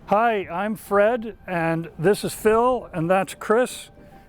Hi, I'm Fred, and this is Phil, and that's Chris,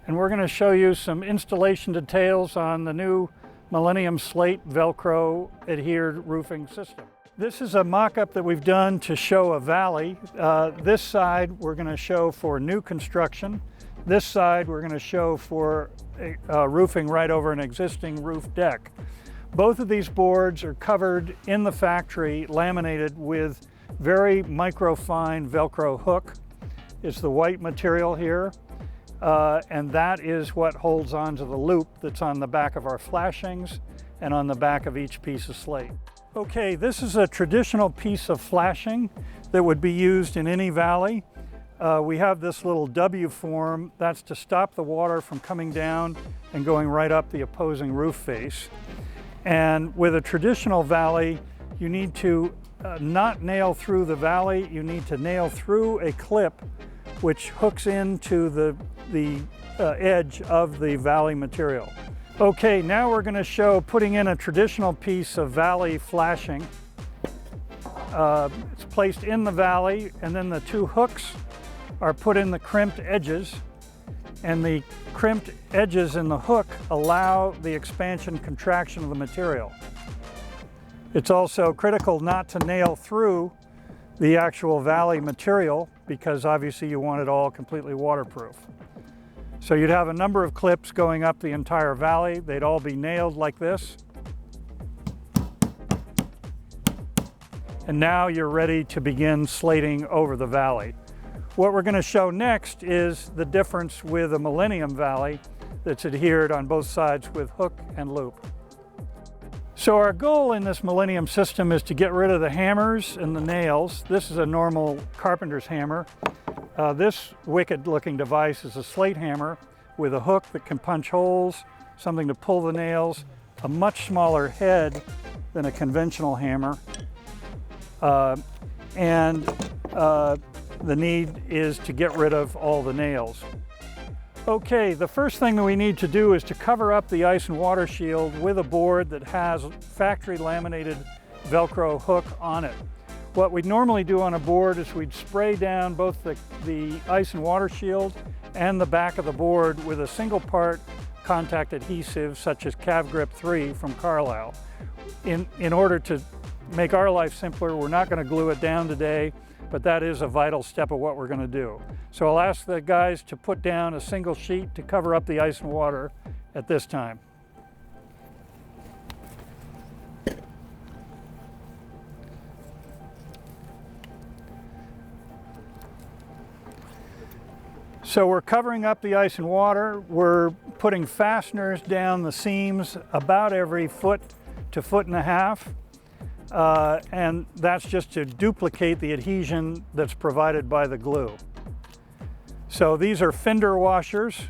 and we're going to show you some installation details on the new Millennium Slate Velcro adhered roofing system. This is a mock-up that we've done to show a valley. This side we're going to show for new construction. This side we're going to show for roofing right over an existing roof deck. Both of these boards are covered in the factory, laminated with very microfine Velcro hook. It's the white material here, and that is what holds onto the loop that's on the back of our flashings and on the back of each piece of slate. Okay, this is a traditional piece of flashing that would be used in any valley. We have this little W form. That's to stop the water from coming down and going right up the opposing roof face. And with a traditional valley, you need to not nail through the valley. You need to nail through a clip which hooks into the edge of the valley material. Okay, now we're going to show putting in a traditional piece of valley flashing. It's placed in the valley, and then the two hooks are put in the crimped edges, and the crimped edges in the hook allow the expansion contraction of the material. It's also critical not to nail through the actual valley material because obviously you want it all completely waterproof. So you'd have a number of clips going up the entire valley. They'd all be nailed like this. And now you're ready to begin slating over the valley. What we're going to show next is the difference with a Millennium valley that's adhered on both sides with hook and loop. So our goal in this Millennium system is to get rid of the hammers and the nails. This is a normal carpenter's hammer. This wicked looking device is a slate hammer with a hook that can punch holes, something to pull the nails, a much smaller head than a conventional hammer, and the need is to get rid of all the nails. Okay, the first thing that we need to do is to cover up the ice and water shield with a board that has factory laminated Velcro hook on it. What we'd normally do on a board is we'd spray down both the ice and water shield and the back of the board with a single part contact adhesive such as Cav Grip 3 from Carlisle. In order to make our life simpler, we're not going to glue it down today, but that is a vital step of what we're going to do. So I'll ask the guys to put down a single sheet to cover up the ice and water at this time. So we're covering up the ice and water. We're putting fasteners down the seams about every foot to foot and a half. And that's just to duplicate the adhesion that's provided by the glue. So these are fender washers,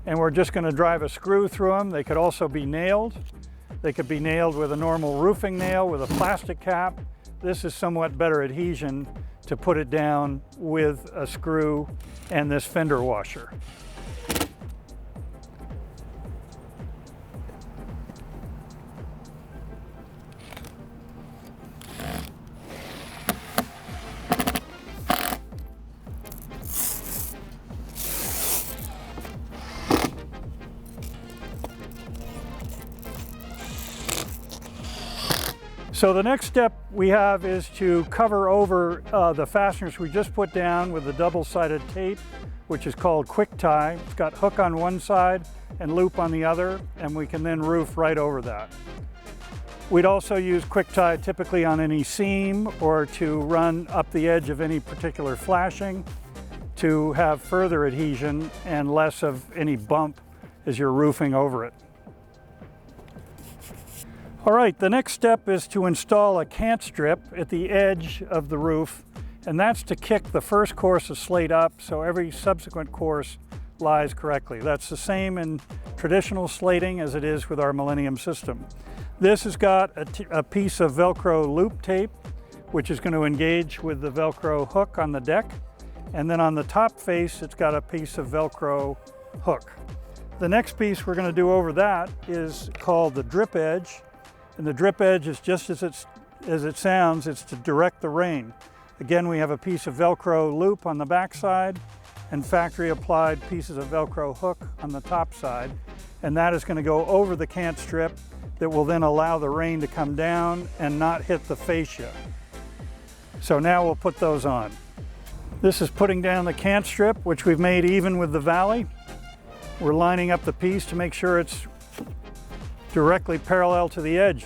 and we're just going to drive a screw through them. They could also be nailed. They could be nailed with a normal roofing nail with a plastic cap. This is somewhat better adhesion to put it down with a screw and this fender washer. So the next step we have is to cover over the fasteners we just put down with the double-sided tape, which is called quick tie. It's got hook on one side and loop on the other, and we can then roof right over that. We'd also use quick tie typically on any seam or to run up the edge of any particular flashing to have further adhesion and less of any bump as you're roofing over it. All right, the next step is to install a cant strip at the edge of the roof, and that's to kick the first course of slate up so every subsequent course lies correctly. That's the same in traditional slating as it is with our Millennium system. This has got a piece of Velcro loop tape, which is going to engage with the Velcro hook on the deck, and then on the top face it's got a piece of Velcro hook. The next piece we're going to do over that is called the drip edge. And the drip edge is just as it sounds, it's to direct the rain. Again, we have a piece of Velcro loop on the back side and factory applied pieces of Velcro hook on the top side. And that is going to go over the cant strip that will then allow the rain to come down and not hit the fascia. So now we'll put those on. This is putting down the cant strip, which we've made even with the valley. We're lining up the piece to make sure it's directly parallel to the edge.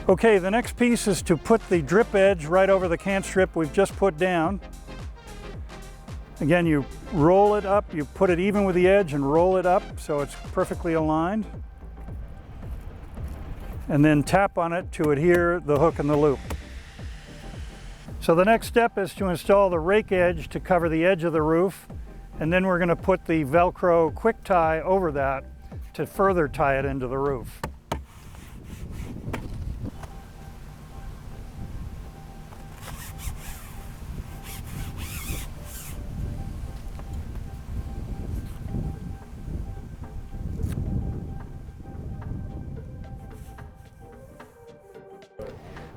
Okay, the next piece is to put the drip edge right over the cant strip we've just put down. Again, you roll it up, you put it even with the edge and roll it up so it's perfectly aligned. And then tap on it to adhere the hook and the loop. So the next step is to install the rake edge to cover the edge of the roof, and then we're going to put the Velcro quick tie over that to further tie it into the roof.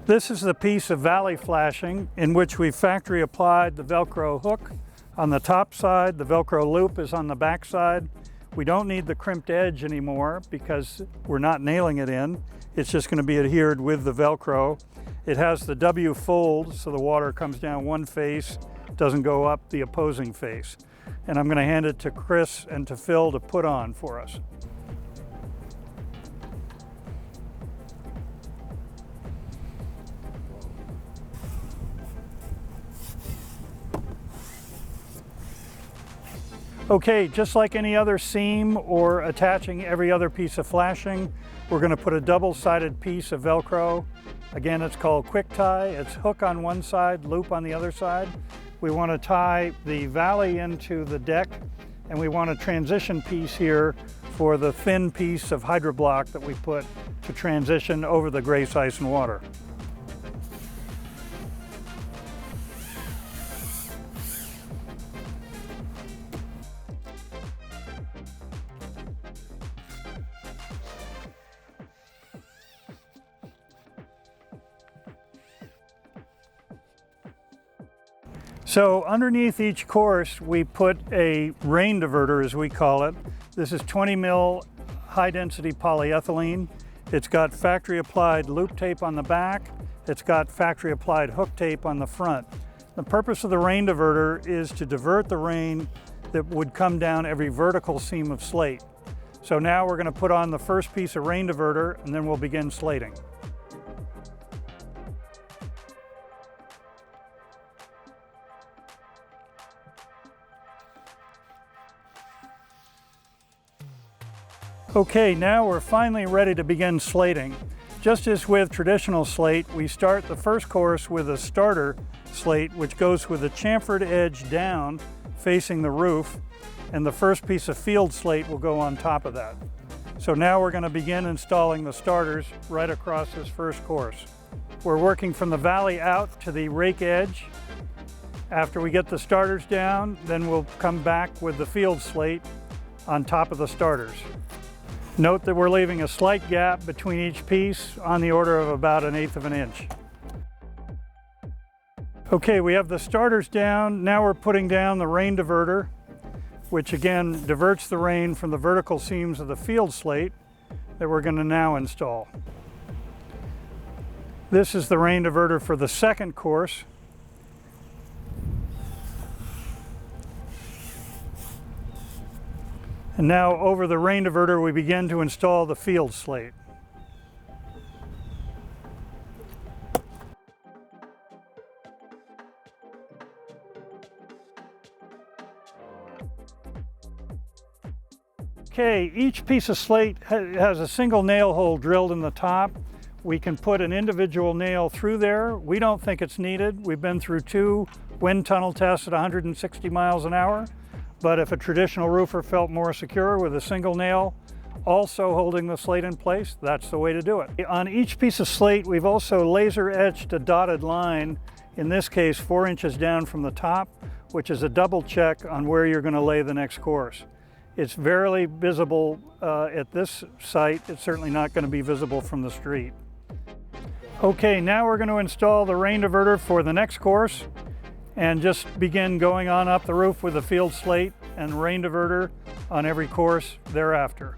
This is the piece of valley flashing in which we factory applied the Velcro hook on the top side. The Velcro loop is on the back side. We don't need the crimped edge anymore because we're not nailing it in. It's just going to be adhered with the Velcro. It has the W fold so the water comes down one face, doesn't go up the opposing face. And I'm going to hand it to Chris and to Phil to put on for us. Okay, just like any other seam or attaching every other piece of flashing, we're going to put a double-sided piece of Velcro. Again, it's called quick tie. It's hook on one side, loop on the other side. We want to tie the valley into the deck, and we want a transition piece here for the thin piece of hydroblock that we put to transition over the grace, ice, and water. So underneath each course, we put a rain diverter, as we call it. This is 20 mil high density polyethylene. It's got factory applied loop tape on the back. It's got factory applied hook tape on the front. The purpose of the rain diverter is to divert the rain that would come down every vertical seam of slate. So now we're going to put on the first piece of rain diverter and then we'll begin slating. Okay, now we're finally ready to begin slating. Just as with traditional slate, we start the first course with a starter slate, which goes with the chamfered edge down, facing the roof, and the first piece of field slate will go on top of that. So now we're going to begin installing the starters right across this first course. We're working from the valley out to the rake edge. After we get the starters down, then we'll come back with the field slate on top of the starters. Note that we're leaving a slight gap between each piece on the order of about 1/8 of an inch. Okay, we have the starters down. Now we're putting down the rain diverter, which again diverts the rain from the vertical seams of the field slate that we're going to now install. This is the rain diverter for the second course. And now over the rain diverter, we begin to install the field slate. Okay, each piece of slate has a single nail hole drilled in the top. We can put an individual nail through there. We don't think it's needed. We've been through 2 wind tunnel tests at 160 miles an hour. But if a traditional roofer felt more secure with a single nail also holding the slate in place, that's the way to do it. On each piece of slate, we've also laser etched a dotted line, in this case 4 inches down from the top, which is a double check on where you're going to lay the next course. It's barely visible at this site. It's certainly not going to be visible from the street. Okay, now we're going to install the rain diverter for the next course and just begin going on up the roof with the field slate and rain diverter on every course thereafter.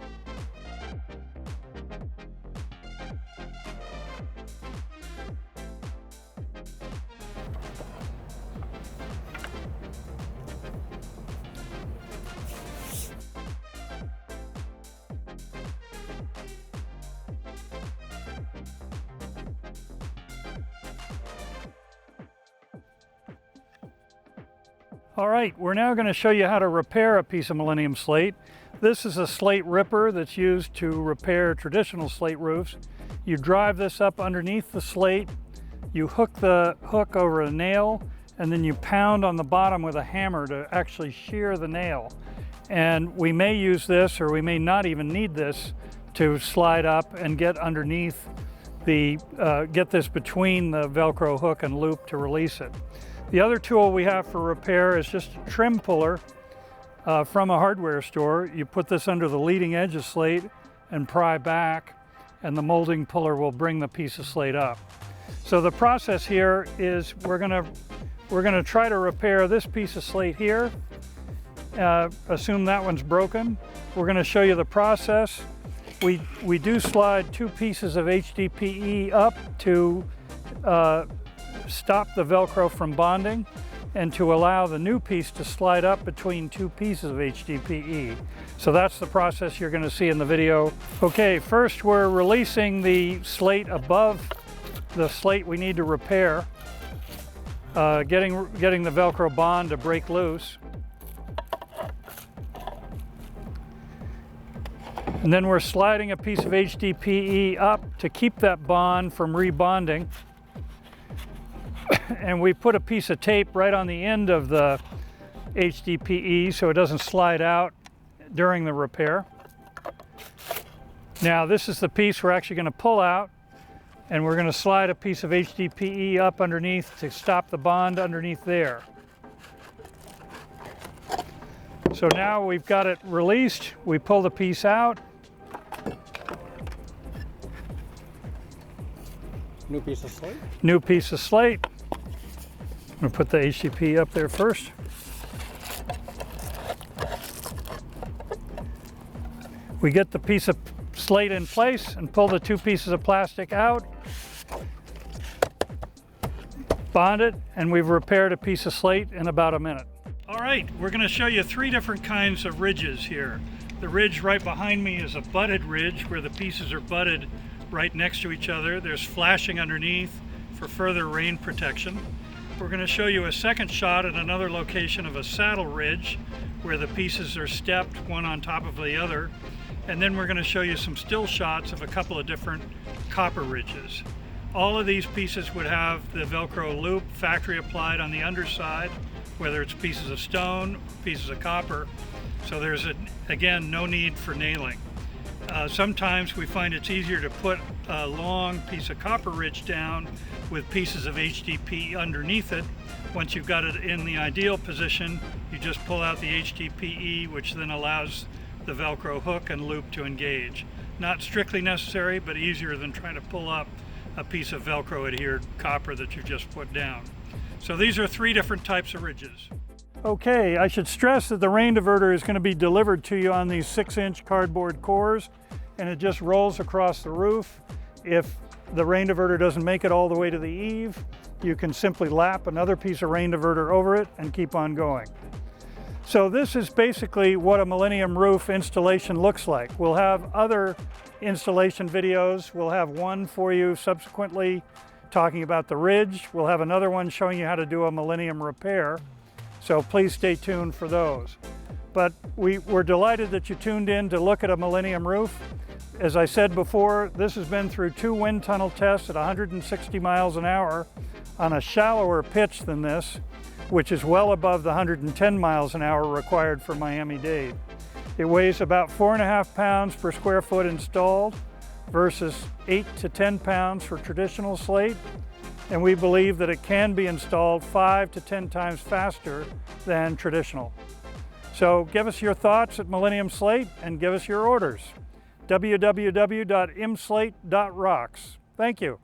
All right, we're now going to show you how to repair a piece of Millennium slate. This is a slate ripper that's used to repair traditional slate roofs. You drive this up underneath the slate, you hook the hook over a nail, and then you pound on the bottom with a hammer to actually shear the nail. And we may use this, or we may not even need this, to slide up and get underneath the, get this between the Velcro hook and loop to release it. The other tool we have for repair is just a trim puller from a hardware store. You put this under the leading edge of slate and pry back, and the molding puller will bring the piece of slate up. So the process here is we're gonna try to repair this piece of slate here. Assume that one's broken. We're gonna show you the process. We do slide 2 pieces of HDPE up to stop the Velcro from bonding and to allow the new piece to slide up between 2 pieces of HDPE. So that's the process you're going to see in the video. Okay, first we're releasing the slate above the slate we need to repair, getting the Velcro bond to break loose. And then we're sliding a piece of HDPE up to keep that bond from rebonding. And we put a piece of tape right on the end of the HDPE so it doesn't slide out during the repair. Now this is the piece we're actually going to pull out, and we're going to slide a piece of HDPE up underneath to stop the bond underneath there. So now we've got it released. We pull the piece out. New piece of slate? New piece of slate. I'm going to put the HDPE up there first. We get the piece of slate in place and pull the 2 pieces of plastic out, bond it, and we've repaired a piece of slate in about a minute. All right, we're going to show you 3 different kinds of ridges here. The ridge right behind me is a butted ridge where the pieces are butted right next to each other. There's flashing underneath for further rain protection. We're going to show you a second shot at another location of a saddle ridge where the pieces are stepped one on top of the other. And then we're going to show you some still shots of a couple of different copper ridges. All of these pieces would have the Velcro loop factory applied on the underside, whether it's pieces of stone or pieces of copper. So there's, again, no need for nailing. Sometimes we find it's easier to put a long piece of copper ridge down with pieces of HDPE underneath it. Once you've got it in the ideal position, you just pull out the HDPE, which then allows the Velcro hook and loop to engage. Not strictly necessary, but easier than trying to pull up a piece of Velcro adhered copper that you've just put down. So these are 3 different types of ridges. Okay, I should stress that the rain diverter is going to be delivered to you on these 6-inch cardboard cores, and it just rolls across the roof. If the rain diverter doesn't make it all the way to the eave, you can simply lap another piece of rain diverter over it and keep on going. So this is basically what a Millennium roof installation looks like. We'll have other installation videos. We'll have one for you subsequently talking about the ridge. We'll have another one showing you how to do a Millennium repair. So please stay tuned for those. But we're delighted that you tuned in to look at a Millennium roof. As I said before, this has been through 2 wind tunnel tests at 160 miles an hour on a shallower pitch than this, which is well above the 110 miles an hour required for Miami-Dade. It weighs about 4.5 pounds per square foot installed versus 8 to 10 pounds for traditional slate. And we believe that it can be installed 5 to 10 times faster than traditional. So give us your thoughts at Millennium Slate and give us your orders. www.imslate.rocks. Thank you.